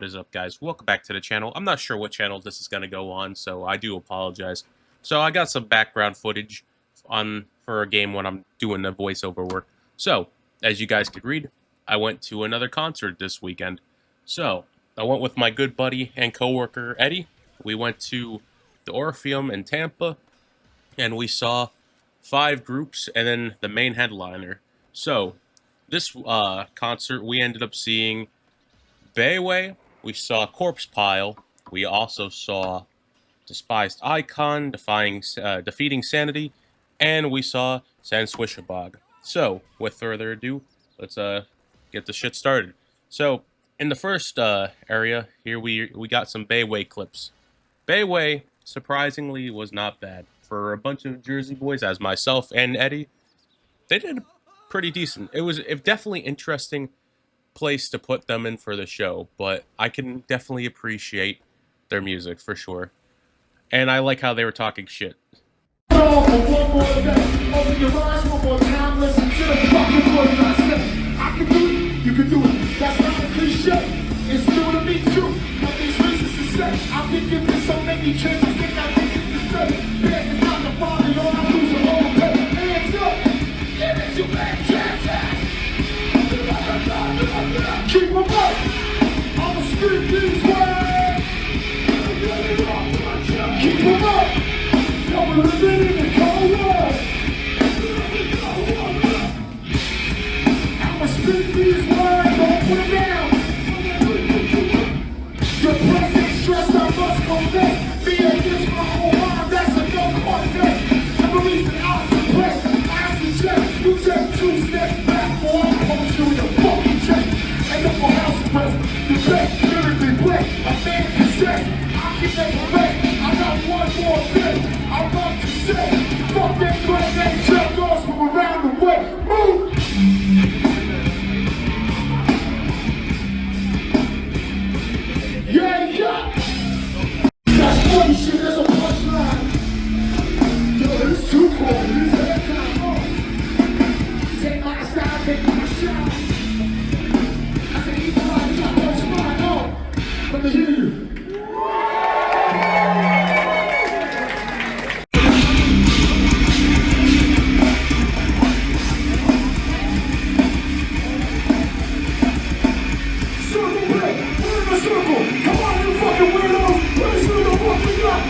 What is up, guys? Welcome back to the channel. I'm not sure what channel this is going to go on, so I do apologize. So I got some background footage for a game when I'm doing the voiceover work. So, as you guys could read, I went to another concert this weekend. So, I went with my good buddy and coworker, Eddie. We went to the Orpheum in Tampa, and we saw 5 groups and then the main headliner. So, this concert, we ended up seeing Bayway, we saw Corpse Pile, we also saw Despised Icon defeating Sanity, and we saw sanguisugabogg. So, with further ado, let's get the shit started. So, in the first area, here we got some Bayway clips. Bayway, surprisingly, was not bad. For a bunch of Jersey boys, as myself and Eddie, they did pretty decent. It was definitely interesting place to put them in for the show, but I can definitely appreciate their music for sure. And I like how they were talking shit. You can do it. That's not a cliche. It's new to me too. But these reasons to say I've been given so many chances that I think it's to say. Bad is not the body, all I lose are all pay. Hands up, give it to me, chances. Keep them up. I'ma speak these words. Keep them up. Y'all living in the cold world. I'ma speak these words. Don't put them down. Your presence stressed, I must confess. Me against my own mind, that's a no contest. Memories that I suppress, I suggest you take 2 steps back before I punch you in the fucking chest. Ain't no more house arrest, the best, lyrically blessed, a man possessed. I can never rest, I got one more thing I love to say. Fuck that grand name, trail doors from around the way. Move! Yeah, yeah! That's funny shit, there's a punchline. Yo, it's too cold, it's that time on. Take my side, take my shot. I said, eat the body, got what's mine on. Let me hear you. Circle back, we're in a circle. Come on, you fucking weirdos. Let me see what the fuck we got.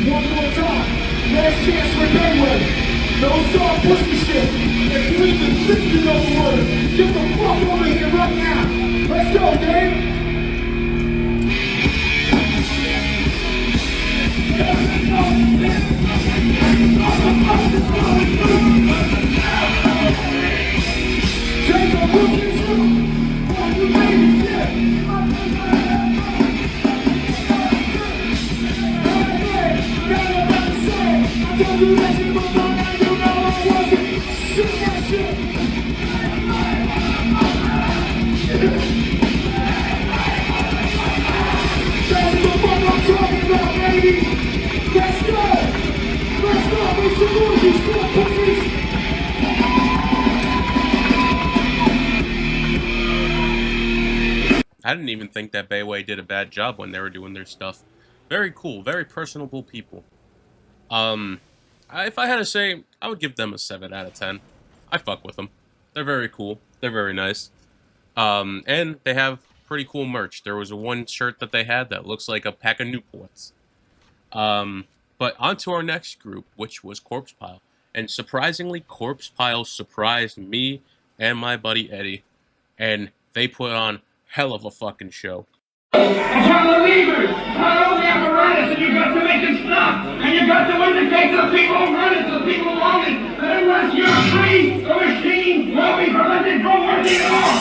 One more time, last chance for Bayway. No soft pussy shit. If you even think you know the word, get the fuck over here right now. Let's go, Dave. Take a look at you. Are you ready? I didn't even think that Bayway did a bad job when they were doing their stuff. Very cool, very personable people. If I had to say, I would give them a 7 out of 10. I fuck with them. They're very cool. They're very nice. And they have pretty cool merch. There was one shirt that they had that looks like a pack of Newports. But on to our next group, which was Corpse Pile. And surprisingly, Corpse Pile surprised me and my buddy Eddie. And they put on hell of a fucking show. And you're the leaders, not only apparatus, and you got to make it stop, and you got to indicate to the people who run it, to the people who own it, that unless you're free, the machine will be prevented from working at all.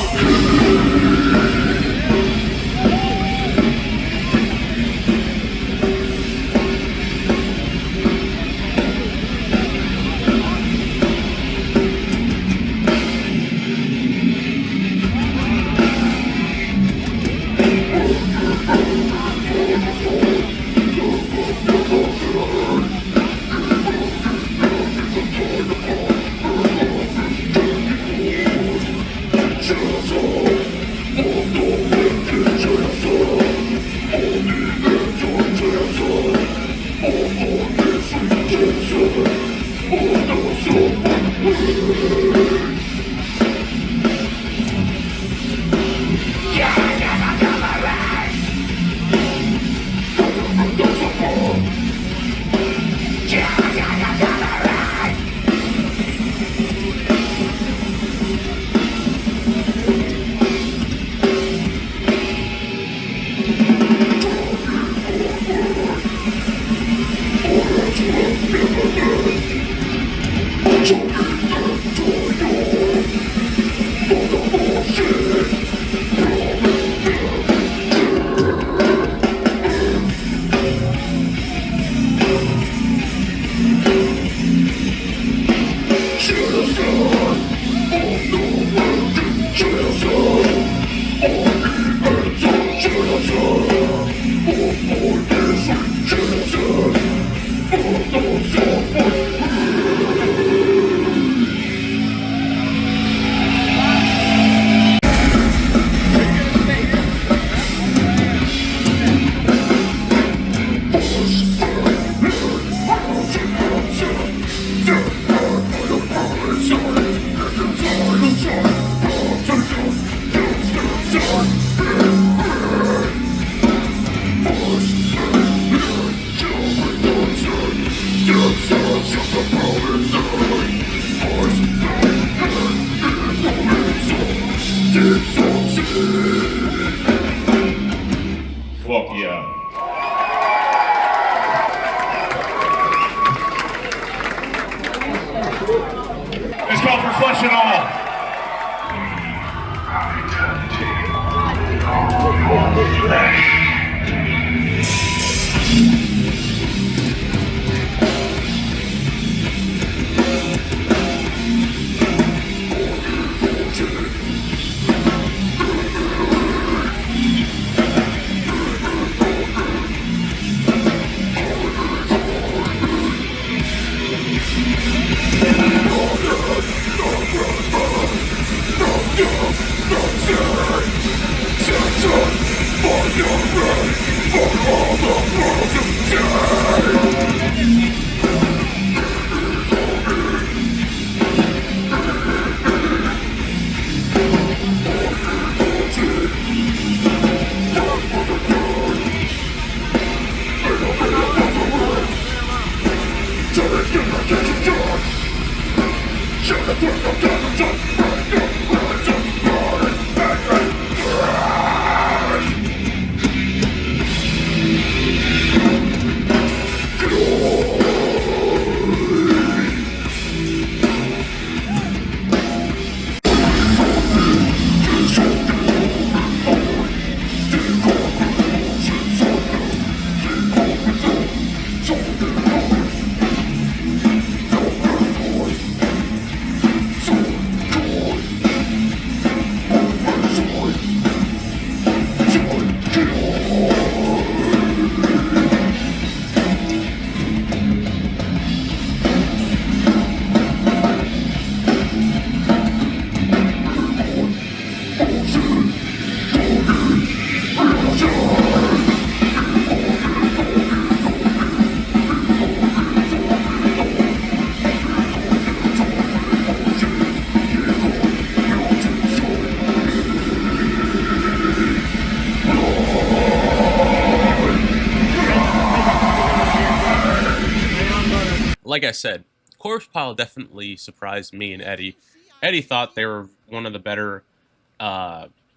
Like I said, Corpse Pile definitely surprised me and Eddie. Eddie thought they were one of the better,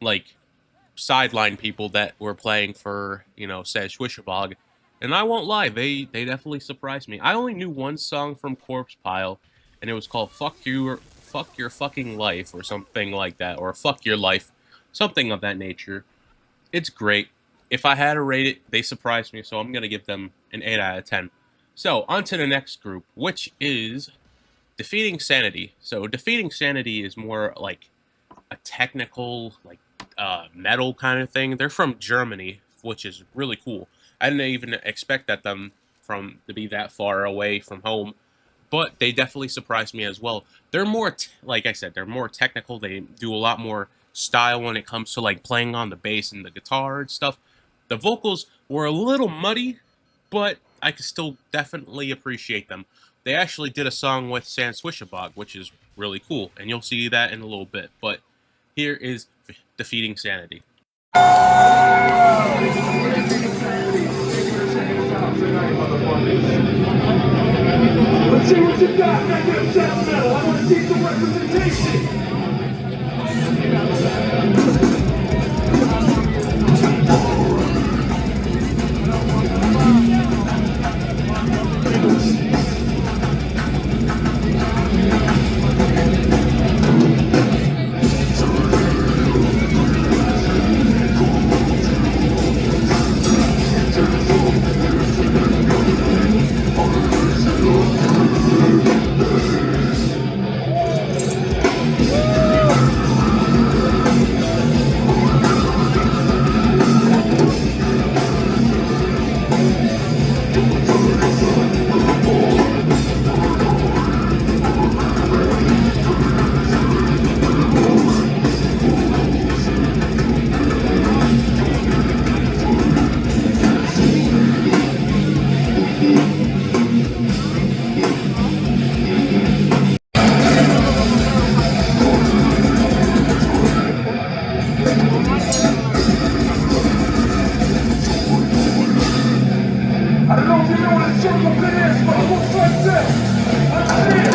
like, sideline people that were playing for, sanguisugabogg. And I won't lie, they definitely surprised me. I only knew one song from Corpse Pile, and it was called Fuck Your Fucking Life, or something like that, or Fuck Your Life, something of that nature. It's great. If I had to rate it, they surprised me, so I'm going to give them an 8 out of 10. So, on to the next group, which is Defeating Sanity. So, Defeating Sanity is more like a technical, like, metal kind of thing. They're from Germany, which is really cool. I didn't even expect them to be that far away from home, but they definitely surprised me as well. They're more, like I said, they're more technical. They do a lot more style when it comes to like playing on the bass and the guitar and stuff. The vocals were a little muddy, but I could still definitely appreciate them. They actually did a song with sanguisugabogg, which is really cool, and you'll see that in a little bit. But here is Defeating Sanity. Let's see what you got, goddamn sound metal. I want to see some representation. I don't know if you know what a circle pit is, but it looks like this. Let's see it.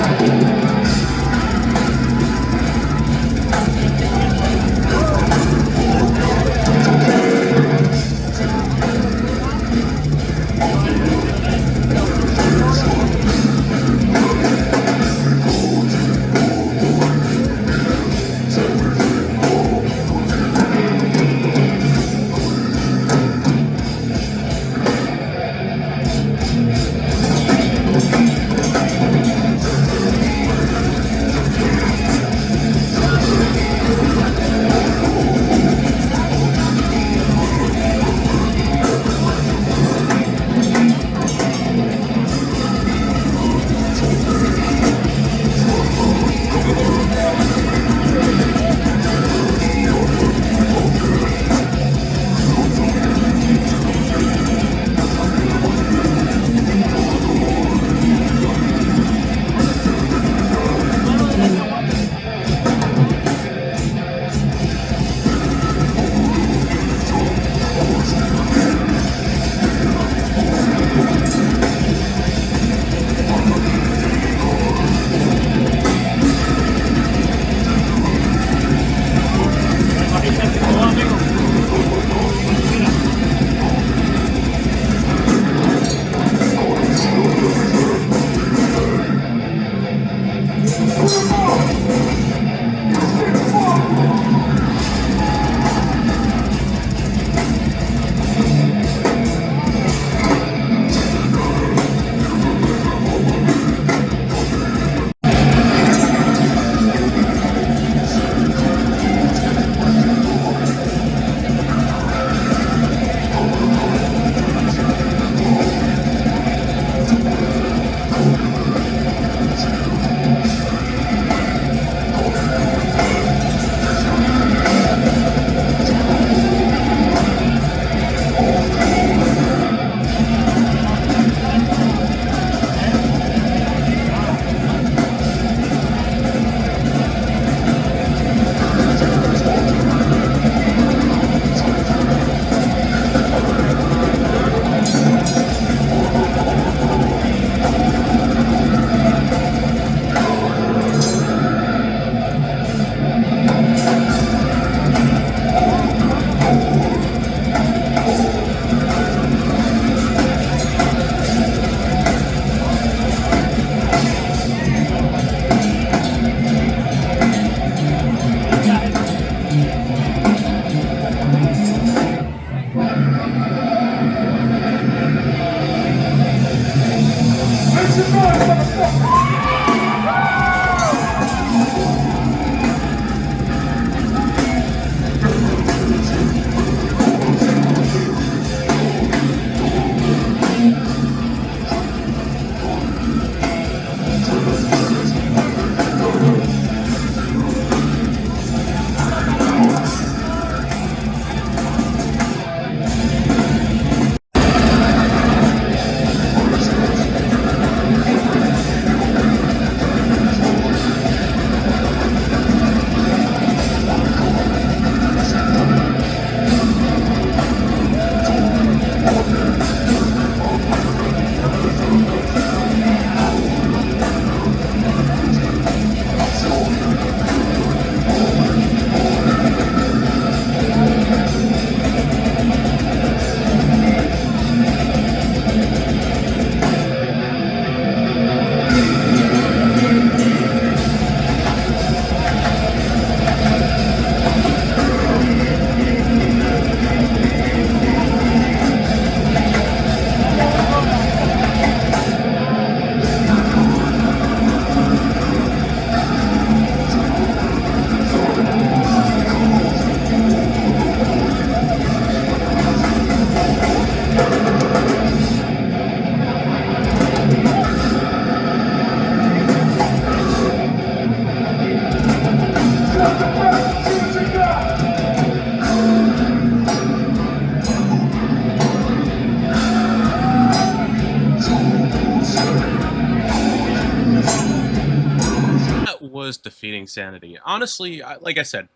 was defeating Sanity. Honestly, like I said,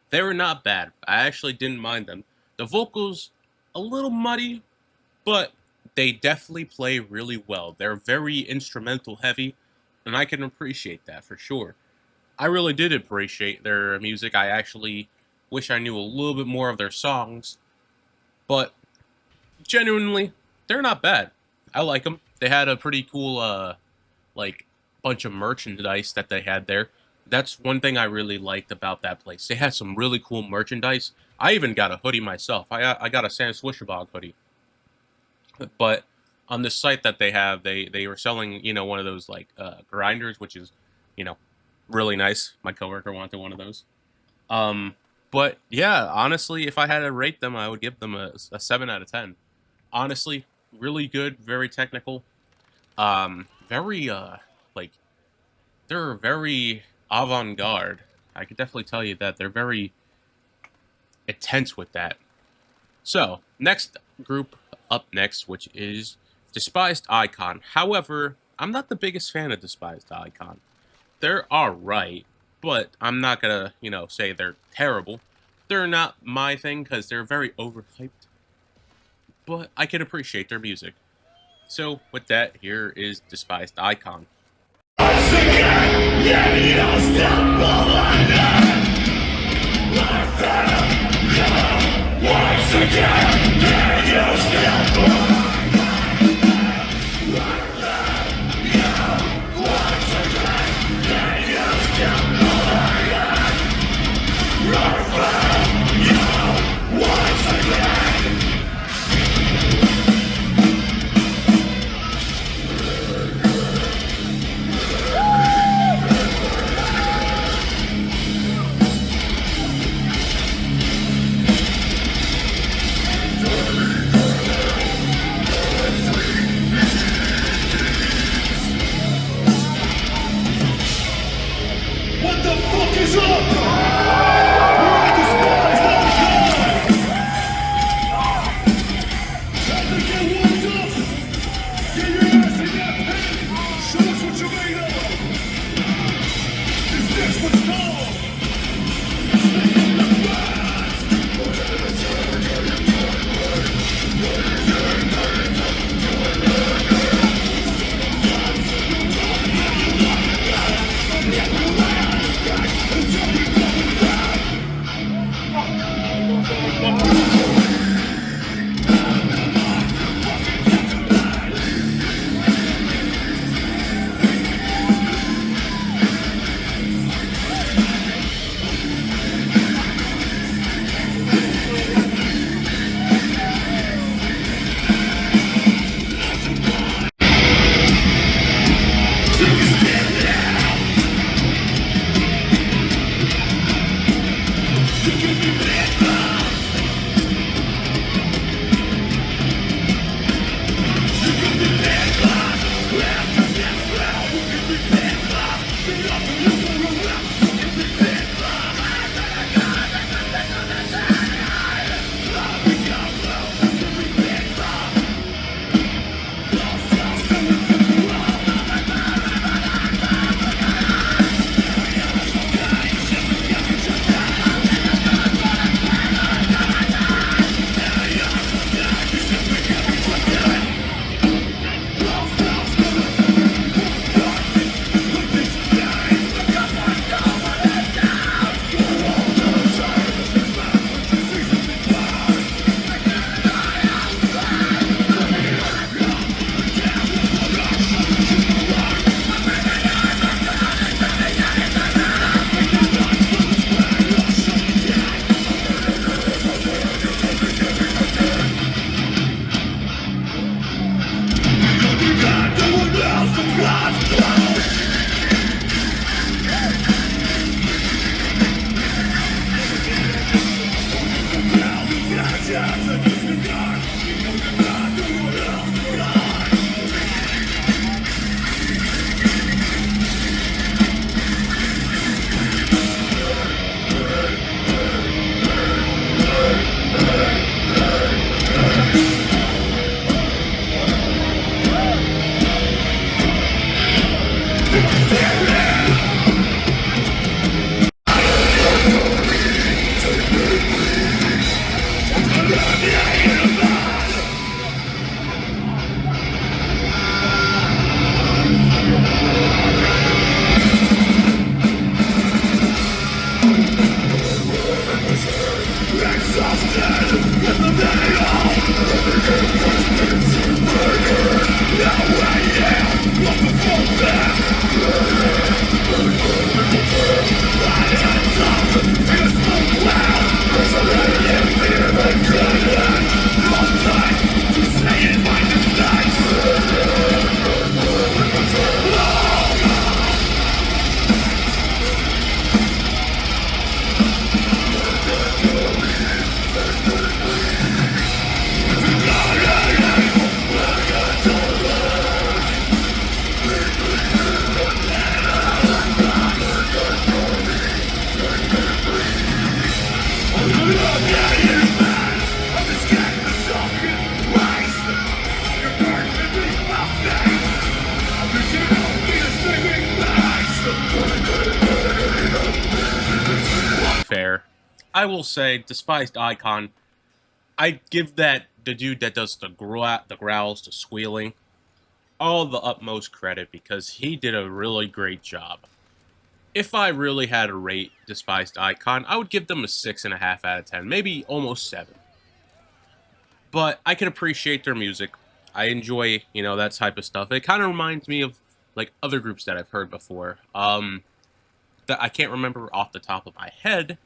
they were not bad. I actually didn't mind them. The vocals, a little muddy, but they definitely play really well. They're very instrumental heavy, and I can appreciate that for sure. I really did appreciate their music. I actually wish I knew a little bit more of their songs, but genuinely, they're not bad. I like them. They had a pretty cool, like, bunch of merchandise that they had there. That's one thing I really liked about that place. They had some really cool merchandise. I even got a hoodie myself. I got a sanguisugabogg hoodie. But on the site that they have, they were selling, one of those like grinders, which is, you know, really nice. My coworker wanted one of those. But yeah, honestly, if I had to rate them, I would give them a 7 out of 10. Honestly, really good, very technical. Very like they're very avant-garde. I could definitely tell you that they're very intense with that. So, next group up next, which is Despised Icon. However, I'm not the biggest fan of Despised Icon. They're alright, but I'm not gonna, say they're terrible. They're not my thing because they're very overhyped. But I can appreciate their music. So, with that, here is Despised Icon. What the fuck is up? We're Despised Icon. Time to get warmed up. Get your ass in that pen. Show us what you're made of. This next one's called Fair. I will say, Despised Icon, I give that the dude that does the growls, the squealing, all the utmost credit because he did a really great job. If I really had to rate Despised Icon, I would give them a 6.5 out of 10, maybe almost 7. But I can appreciate their music. I enjoy, you know, that type of stuff. It kind of reminds me of like other groups that I've heard before. That I can't remember off the top of my head,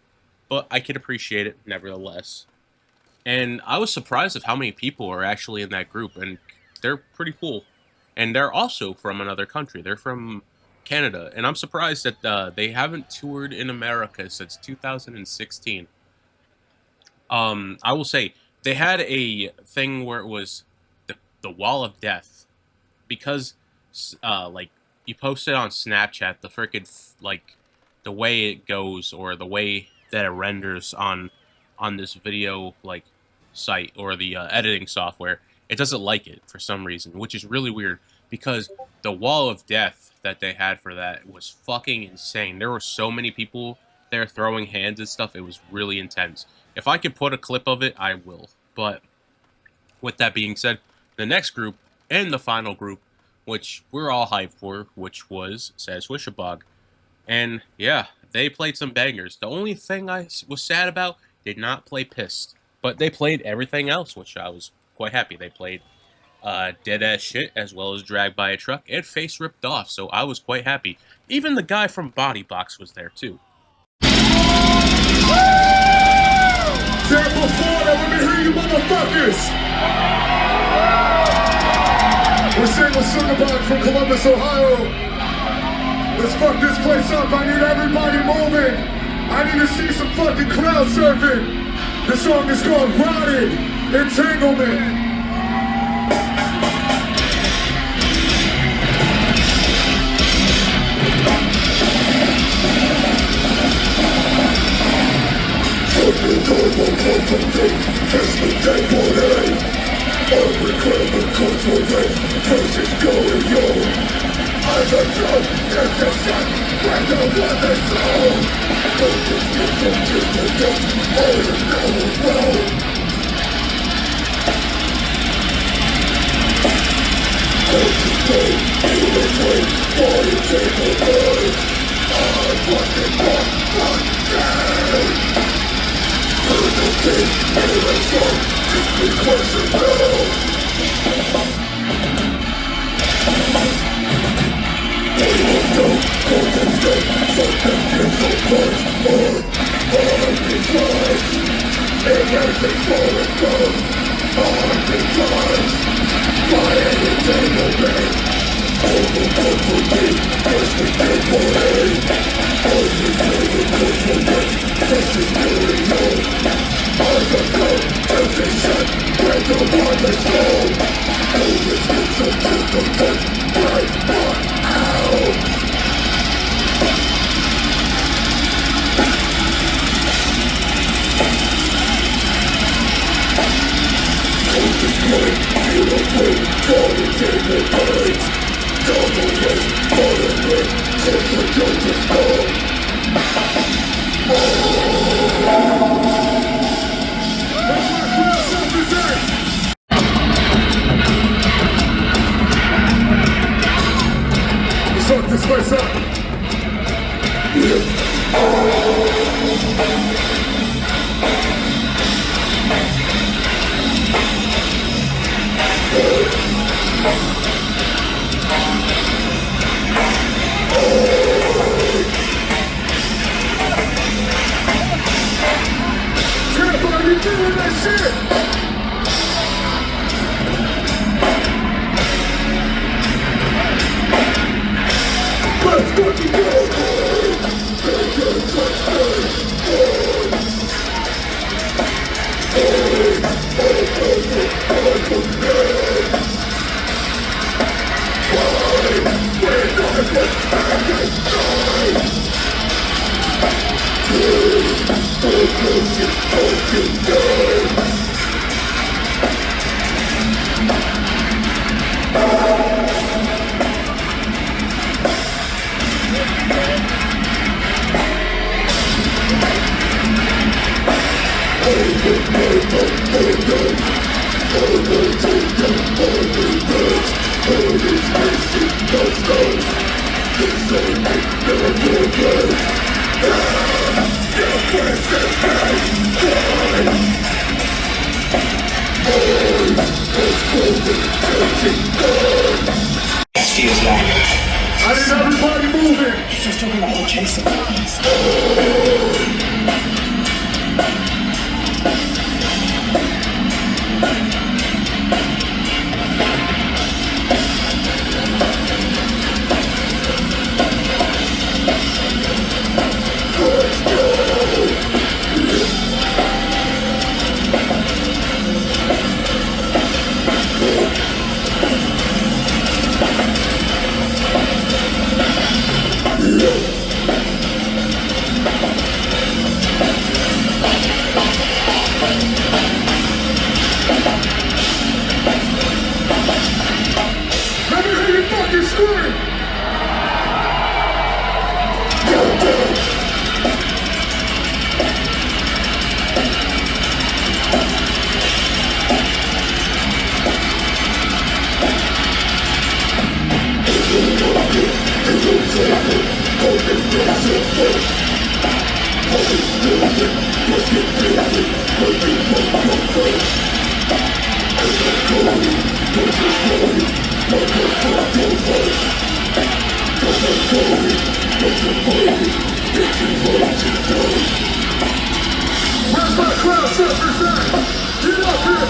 but I can appreciate it nevertheless. And I was surprised at how many people are actually in that group, and they're pretty cool. And they're also from another country. They're from Canada, and I'm surprised that they haven't toured in America since 2016. I will say, they had a thing where it was the Wall of Death, because, like, you posted on Snapchat the frickin', like, the way it goes, or the way that it renders on this video, like, site, or the editing software, it doesn't like it for some reason, which is really weird, because the Wall of Death that they had for that was fucking insane. There were so many people there throwing hands and stuff, it was really intense. If I could put a clip of it, I will. But with that being said, the next group, and the final group, which we're all hyped for, which was sanguisugabogg. And yeah, they played some bangers. The only thing I was sad about, did not play Pissed. But they played everything else, which I was quite happy. They played Dead Ass Shit, as well as Dragged by a Truck, and Face Ripped Off, so I was quite happy. Even the guy from Body Box was there, too. Tampa, Florida, let me hear you motherfuckers! We're sanguisugabogg from Columbus, Ohio. Let's fuck this place up. I need everybody moving. I need to see some fucking crowd surfing. The song is called Rotted Entanglement. Fuck this place up. Feels like I need everybody moving. just talking about whole chasing. Let me hear you fucking scream. Where's my crowd surfers at? Get up here.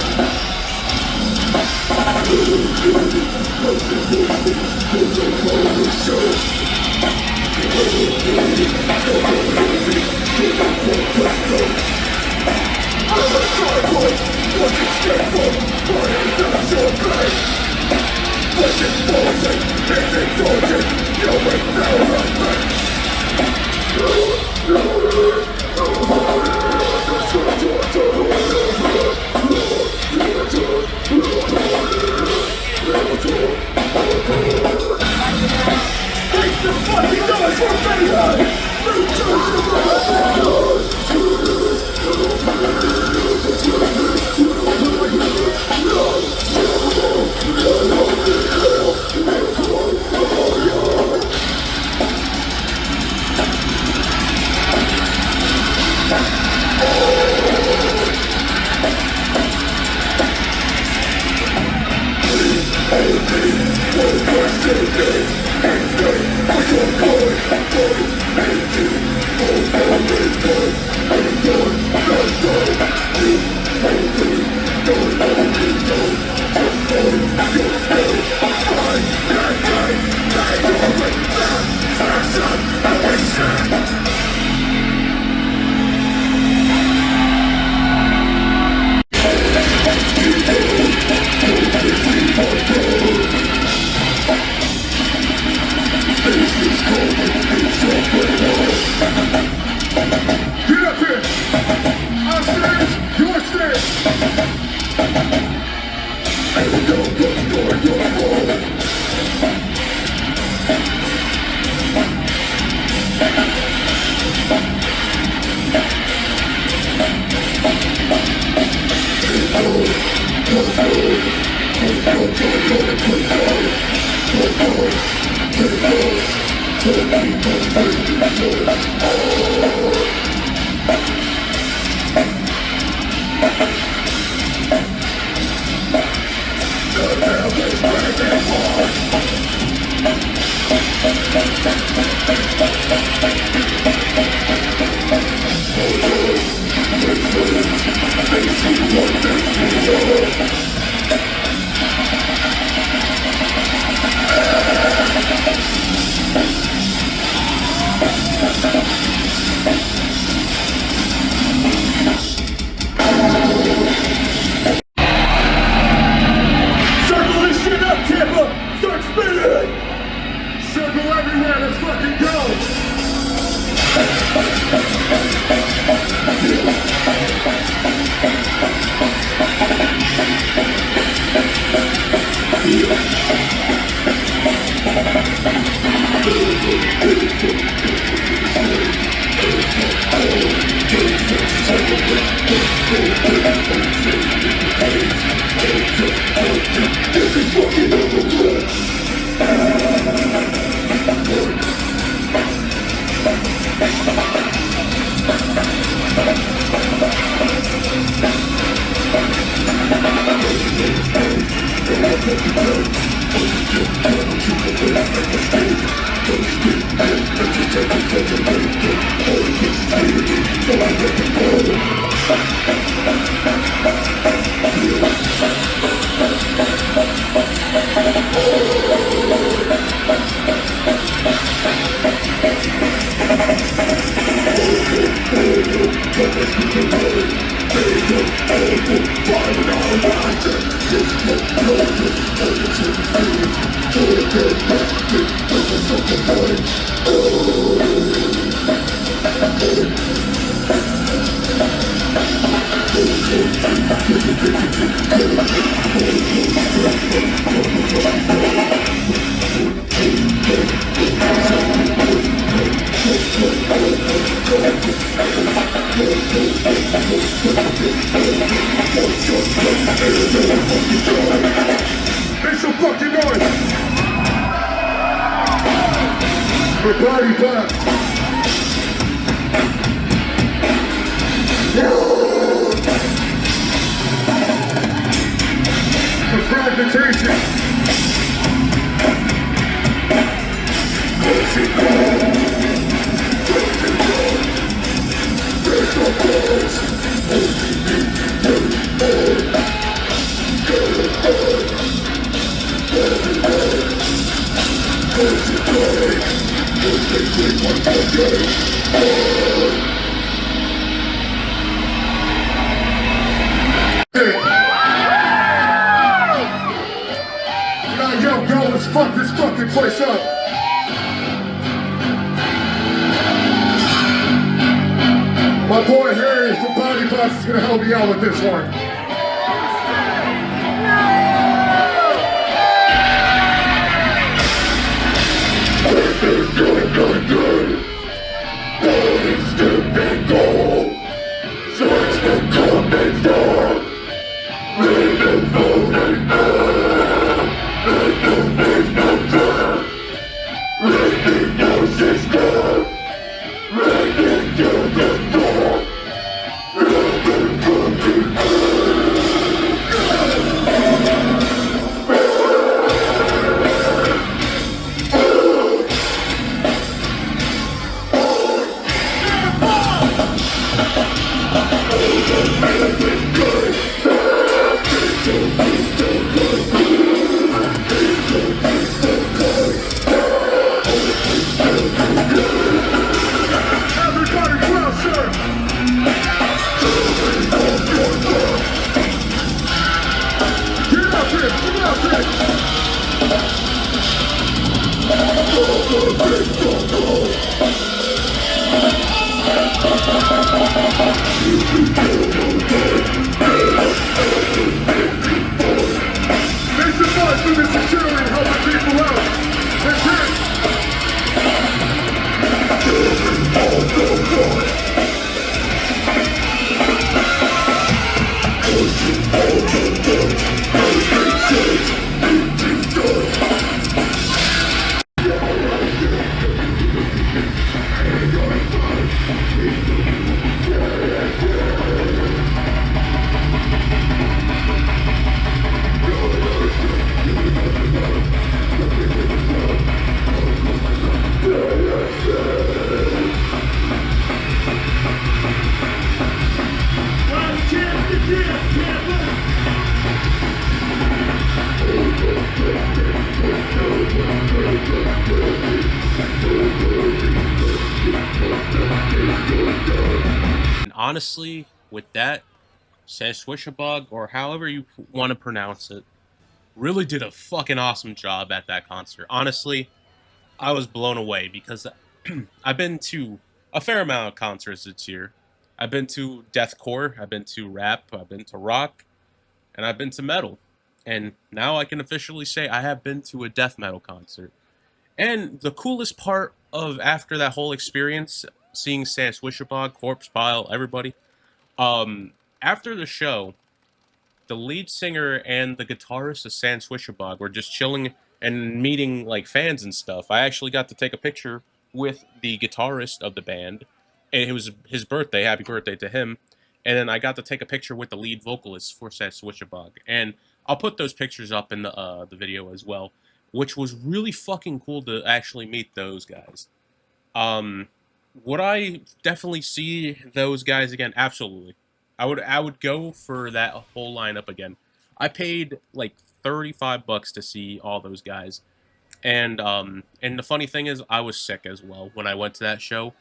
Get up here! I'm stage, you're stage! Make some fucking noise! For Party Pop! For fragmentation! Yo, let's fuck this fucking place up! My boy Harry from Body Box is gonna help me out with this one. And honestly, with that, sanguisugabogg, or however you want to pronounce it, really did a fucking awesome job at that concert. Honestly, I was blown away because I've been to a fair amount of concerts this year. I've been to deathcore, I've been to rap, I've been to rock, and I've been to metal. And now I can officially say I have been to a death metal concert. And the coolest part of after that whole experience, seeing sanguisugabogg, corpse pile, everybody, after the show, the lead singer and the guitarist of sanguisugabogg were just chilling and meeting like fans and stuff. I actually got to take a picture with the guitarist of the band, and it was his birthday. Happy birthday to him! And then I got to take a picture with the lead vocalist for sanguisugabogg, and I'll put those pictures up in the video as well, which was really fucking cool to actually meet those guys. Um, would I definitely see those guys again? Absolutely. I would go for that whole lineup again. I paid like $35 to see all those guys. And the funny thing is I was sick as well when I went to that show.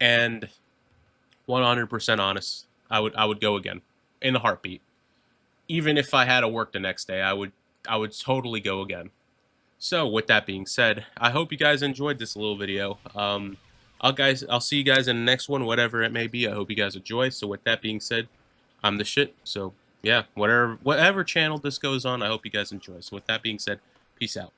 And 100% honest, I would go again in a heartbeat. Even if I had to work the next day, I would totally go again. So with that being said, I hope you guys enjoyed this little video. I'll see you guys in the next one, whatever it may be. I hope you guys enjoy. So with that being said, I'm the shit. So yeah, whatever channel this goes on, I hope you guys enjoy. So with that being said, peace out.